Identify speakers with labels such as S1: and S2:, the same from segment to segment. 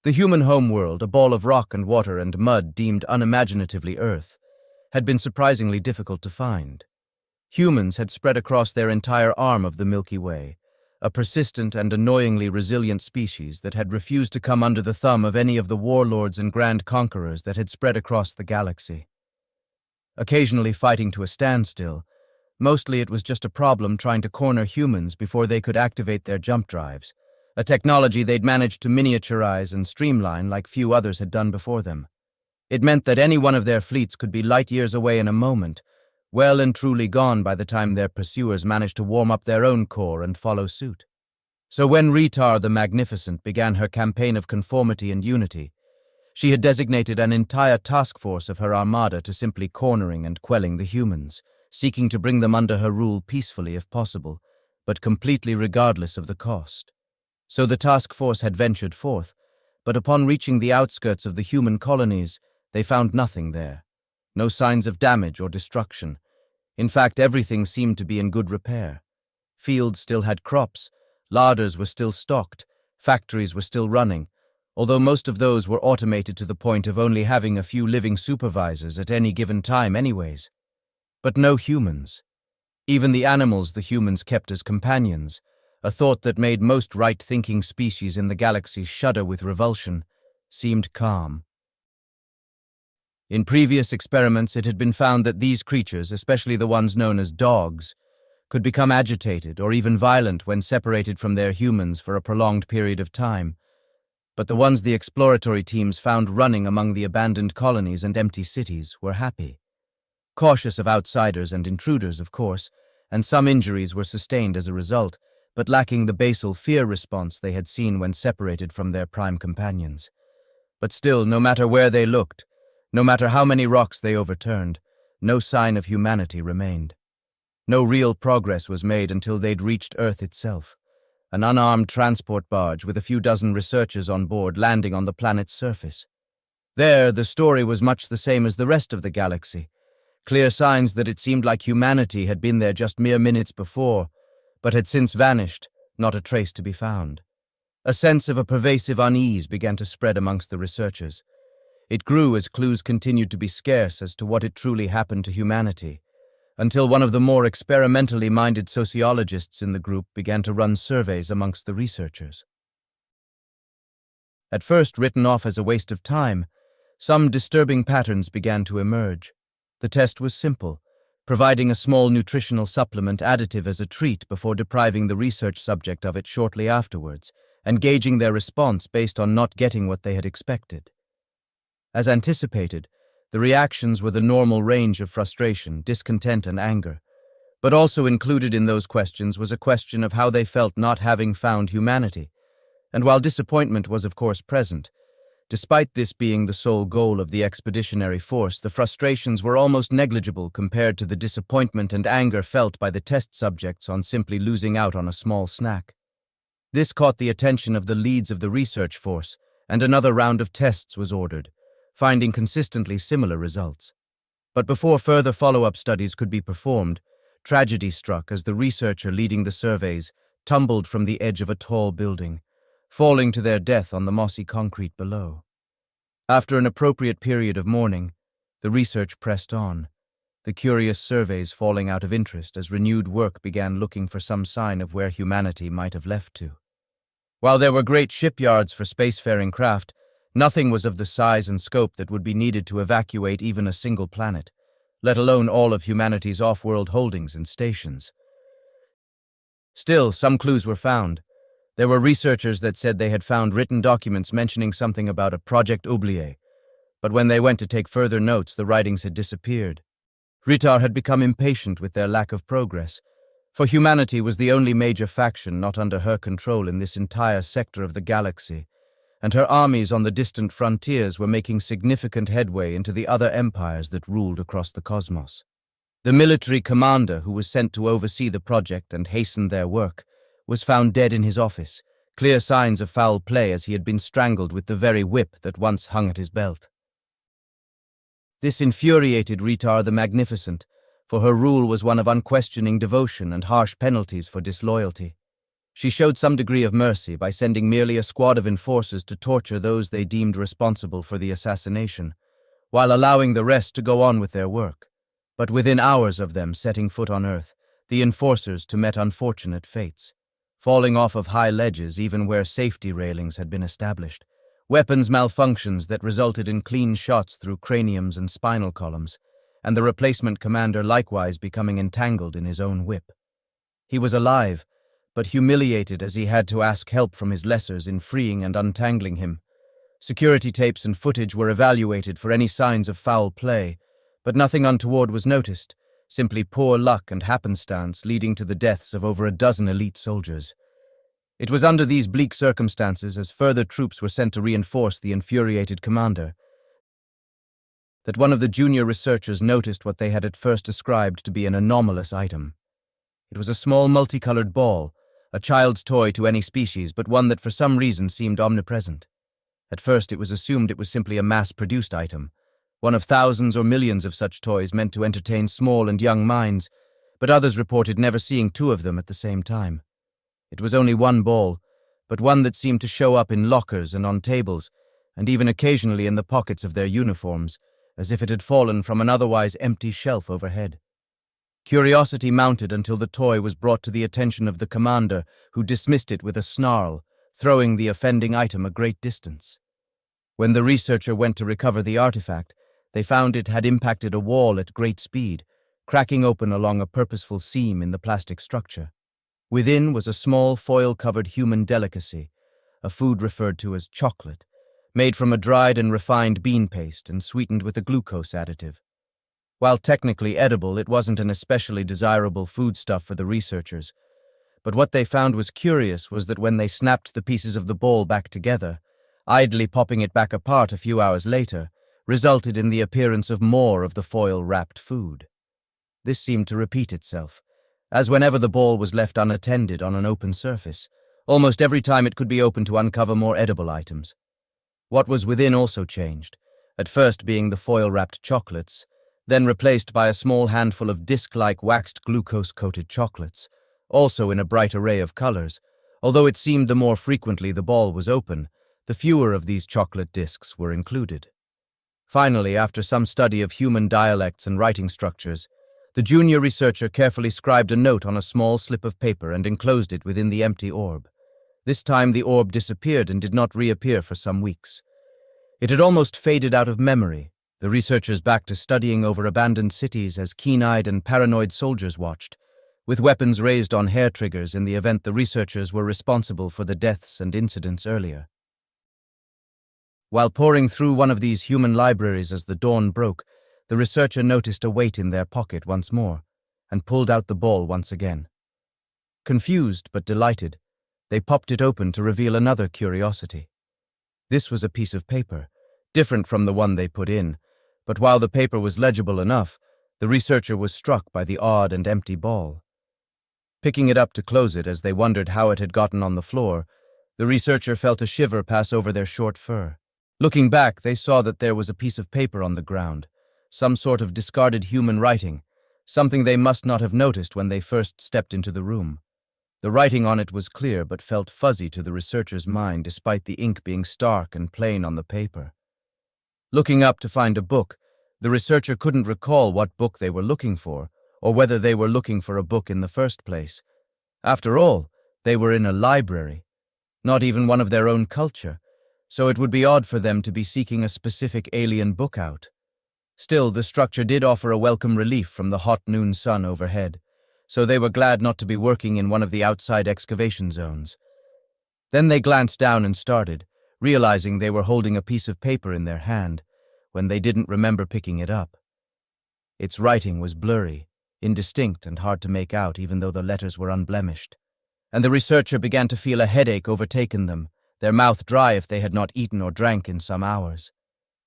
S1: The human homeworld, a ball of rock and water and mud deemed unimaginatively Earth, had been surprisingly difficult to find. Humans had spread across their entire arm of the Milky Way, a persistent and annoyingly resilient species that had refused to come under the thumb of any of the warlords and grand conquerors that had spread across the galaxy. Occasionally fighting to a standstill, mostly it was just a problem trying to corner humans before they could activate their jump drives, a technology they'd managed to miniaturize and streamline like few others had done before them. It meant that any one of their fleets could be light years away in a moment, well and truly gone by the time their pursuers managed to warm up their own core and follow suit. So when Ritar the Magnificent began her campaign of conformity and unity, she had designated an entire task force of her armada to simply cornering and quelling the humans, seeking to bring them under her rule peacefully if possible, but completely regardless of the cost. So the task force had ventured forth, but upon reaching the outskirts of the human colonies, they found nothing there. No signs of damage or destruction. In fact, everything seemed to be in good repair. Fields still had crops, larders were still stocked, factories were still running, although most of those were automated to the point of only having a few living supervisors at any given time anyways. But no humans. Even the animals the humans kept as companions, a thought that made most right-thinking species in the galaxy shudder with revulsion, seemed calm. In previous experiments, it had been found that these creatures, especially the ones known as dogs, could become agitated or even violent when separated from their humans for a prolonged period of time. But the ones the exploratory teams found running among the abandoned colonies and empty cities were happy. Cautious of outsiders and intruders, of course, and some injuries were sustained as a result, but lacking the basal fear response they had seen when separated from their prime companions. But still, no matter where they looked, no matter how many rocks they overturned, no sign of humanity remained. No real progress was made until they'd reached Earth itself, an unarmed transport barge with a few dozen researchers on board landing on the planet's surface. There, the story was much the same as the rest of the galaxy, clear signs that it seemed like humanity had been there just mere minutes before, but had since vanished, not a trace to be found. A sense of a pervasive unease began to spread amongst the researchers. It grew as clues continued to be scarce as to what had truly happened to humanity, until one of the more experimentally minded sociologists in the group began to run surveys amongst the researchers. At first written off as a waste of time, some disturbing patterns began to emerge. The test was simple, providing a small nutritional supplement additive as a treat before depriving the research subject of it shortly afterwards, and gauging their response based on not getting what they had expected. As anticipated, the reactions were the normal range of frustration, discontent, and anger, but also included in those questions was a question of how they felt not having found humanity, and while disappointment was of course present, despite this being the sole goal of the expeditionary force, the frustrations were almost negligible compared to the disappointment and anger felt by the test subjects on simply losing out on a small snack. This caught the attention of the leads of the research force, and another round of tests was ordered, finding consistently similar results. But before further follow-up studies could be performed, tragedy struck as the researcher leading the surveys tumbled from the edge of a tall building, falling to their death on the mossy concrete below. After an appropriate period of mourning, the research pressed on, the curious surveys falling out of interest as renewed work began looking for some sign of where humanity might have left to. While there were great shipyards for spacefaring craft, nothing was of the size and scope that would be needed to evacuate even a single planet, let alone all of humanity's off-world holdings and stations. Still, some clues were found. There were researchers that said they had found written documents mentioning something about a Project Oublié, but when they went to take further notes, the writings had disappeared. Ritar had become impatient with their lack of progress, for humanity was the only major faction not under her control in this entire sector of the galaxy, and her armies on the distant frontiers were making significant headway into the other empires that ruled across the cosmos. The military commander who was sent to oversee the project and hasten their work was found dead in his office, clear signs of foul play as he had been strangled with the very whip that once hung at his belt. This infuriated Ritar the Magnificent, for her rule was one of unquestioning devotion and harsh penalties for disloyalty. She showed some degree of mercy by sending merely a squad of enforcers to torture those they deemed responsible for the assassination, while allowing the rest to go on with their work. But within hours of them setting foot on Earth, the enforcers too met unfortunate fates, falling off of high ledges even where safety railings had been established, weapons malfunctions that resulted in clean shots through craniums and spinal columns, and the replacement commander likewise becoming entangled in his own whip. He was alive, but humiliated as he had to ask help from his lessers in freeing and untangling him. Security tapes and footage were evaluated for any signs of foul play, but nothing untoward was noticed, simply poor luck and happenstance leading to the deaths of over a dozen elite soldiers. It was under these bleak circumstances, as further troops were sent to reinforce the infuriated commander, that one of the junior researchers noticed what they had at first described to be an anomalous item. It was a small multicolored ball, a child's toy to any species, but one that for some reason seemed omnipresent. At first it was assumed it was simply a mass-produced item, one of thousands or millions of such toys meant to entertain small and young minds, but others reported never seeing two of them at the same time. It was only one ball, but one that seemed to show up in lockers and on tables, and even occasionally in the pockets of their uniforms, as if it had fallen from an otherwise empty shelf overhead. Curiosity mounted until the toy was brought to the attention of the commander, who dismissed it with a snarl, throwing the offending item a great distance. When the researcher went to recover the artifact, they found it had impacted a wall at great speed, cracking open along a purposeful seam in the plastic structure. Within was a small foil-covered human delicacy, a food referred to as chocolate, made from a dried and refined bean paste and sweetened with a glucose additive. While technically edible, it wasn't an especially desirable foodstuff for the researchers, but what they found was curious was that when they snapped the pieces of the ball back together, idly popping it back apart a few hours later, resulted in the appearance of more of the foil-wrapped food. This seemed to repeat itself, as whenever the ball was left unattended on an open surface, almost every time it could be opened to uncover more edible items. What was within also changed, at first being the foil-wrapped chocolates, then replaced by a small handful of disc-like waxed glucose-coated chocolates, also in a bright array of colors. Although it seemed the more frequently the ball was open, the fewer of these chocolate discs were included. Finally, after some study of human dialects and writing structures, the junior researcher carefully scribed a note on a small slip of paper and enclosed it within the empty orb. This time the orb disappeared and did not reappear for some weeks. It had almost faded out of memory, the researchers back to studying over abandoned cities as keen-eyed and paranoid soldiers watched, with weapons raised on hair triggers in the event the researchers were responsible for the deaths and incidents earlier. While poring through one of these human libraries as the dawn broke, the researcher noticed a weight in their pocket once more, and pulled out the ball once again. Confused but delighted, they popped it open to reveal another curiosity. This was a piece of paper, different from the one they put in, but while the paper was legible enough, the researcher was struck by the odd and empty ball. Picking it up to close it as they wondered how it had gotten on the floor, the researcher felt a shiver pass over their short fur. Looking back, they saw that there was a piece of paper on the ground, some sort of discarded human writing, something they must not have noticed when they first stepped into the room. The writing on it was clear but felt fuzzy to the researcher's mind despite the ink being stark and plain on the paper. Looking up to find a book, the researcher couldn't recall what book they were looking for, or whether they were looking for a book in the first place. After all, they were in a library, not even one of their own culture, so it would be odd for them to be seeking a specific alien book out. Still, the structure did offer a welcome relief from the hot noon sun overhead, so they were glad not to be working in one of the outside excavation zones. Then they glanced down and started, realizing they were holding a piece of paper in their hand, when they didn't remember picking it up. Its writing was blurry, indistinct and hard to make out even though the letters were unblemished, and the researcher began to feel a headache overtaken them, their mouth dry if they had not eaten or drank in some hours.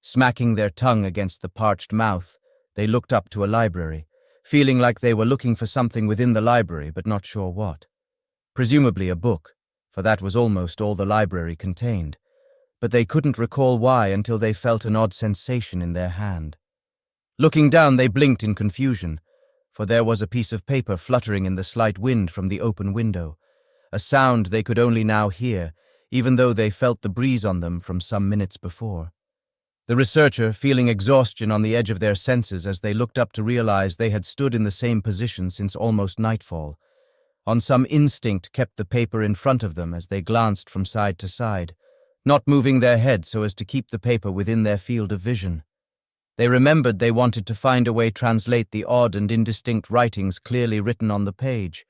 S1: Smacking their tongue against the parched mouth, they looked up to a library, feeling like they were looking for something within the library but not sure what. Presumably a book, for that was almost all the library contained, but they couldn't recall why until they felt an odd sensation in their hand. Looking down, they blinked in confusion, for there was a piece of paper fluttering in the slight wind from the open window, a sound they could only now hear, even though they felt the breeze on them from some minutes before. The researcher, feeling exhaustion on the edge of their senses as they looked up to realize they had stood in the same position since almost nightfall, on some instinct kept the paper in front of them as they glanced from side to side, not moving their heads so as to keep the paper within their field of vision. They remembered they wanted to find a way to translate the odd and indistinct writings clearly written on the page,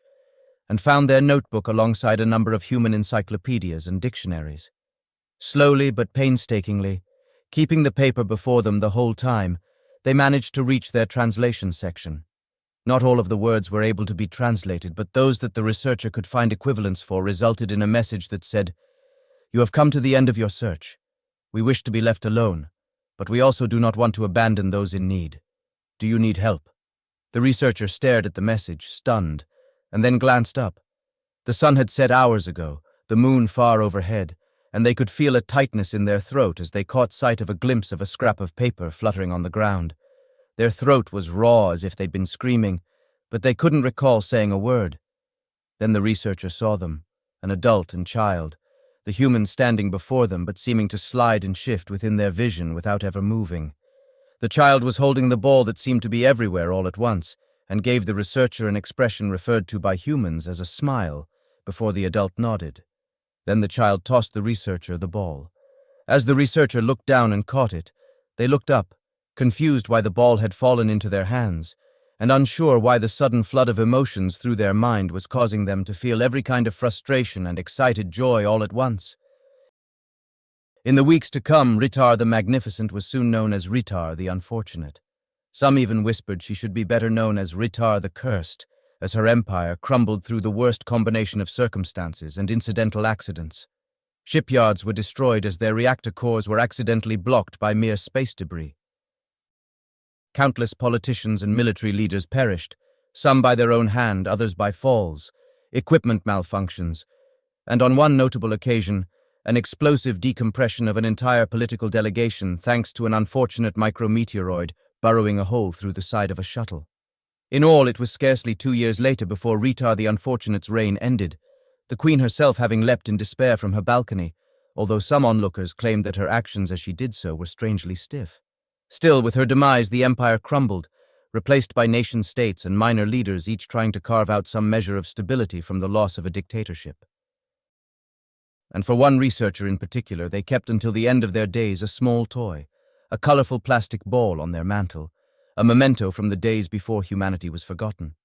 S1: and found their notebook alongside a number of human encyclopedias and dictionaries. Slowly but painstakingly, keeping the paper before them the whole time, they managed to reach their translation section. Not all of the words were able to be translated, but those that the researcher could find equivalents for resulted in a message that said, "You have come to the end of your search. We wish to be left alone, but we also do not want to abandon those in need. Do you need help?" The researcher stared at the message, stunned, and then glanced up. The sun had set hours ago, the moon far overhead, and they could feel a tightness in their throat as they caught sight of a glimpse of a scrap of paper fluttering on the ground. Their throat was raw as if they'd been screaming, but they couldn't recall saying a word. Then the researcher saw them, an adult and child, the humans standing before them but seeming to slide and shift within their vision without ever moving. The child was holding the ball that seemed to be everywhere all at once, and gave the researcher an expression referred to by humans as a smile, before the adult nodded. Then the child tossed the researcher the ball. As the researcher looked down and caught it, they looked up, confused why the ball had fallen into their hands, and unsure why the sudden flood of emotions through their mind was causing them to feel every kind of frustration and excited joy all at once. In the weeks to come, Ritar the Magnificent was soon known as Ritar the Unfortunate. Some even whispered she should be better known as Ritar the Cursed, as her empire crumbled through the worst combination of circumstances and incidental accidents. Shipyards were destroyed as their reactor cores were accidentally blocked by mere space debris. Countless politicians and military leaders perished, some by their own hand, others by falls, equipment malfunctions, and on one notable occasion, an explosive decompression of an entire political delegation thanks to an unfortunate micrometeoroid burrowing a hole through the side of a shuttle. In all, it was scarcely 2 years later before Ritar the Unfortunate's reign ended, the queen herself having leapt in despair from her balcony, although some onlookers claimed that her actions as she did so were strangely stiff. Still, with her demise, the empire crumbled, replaced by nation-states and minor leaders each trying to carve out some measure of stability from the loss of a dictatorship. And for one researcher in particular, they kept until the end of their days a small toy, a colorful plastic ball on their mantle, a memento from the days before humanity was forgotten.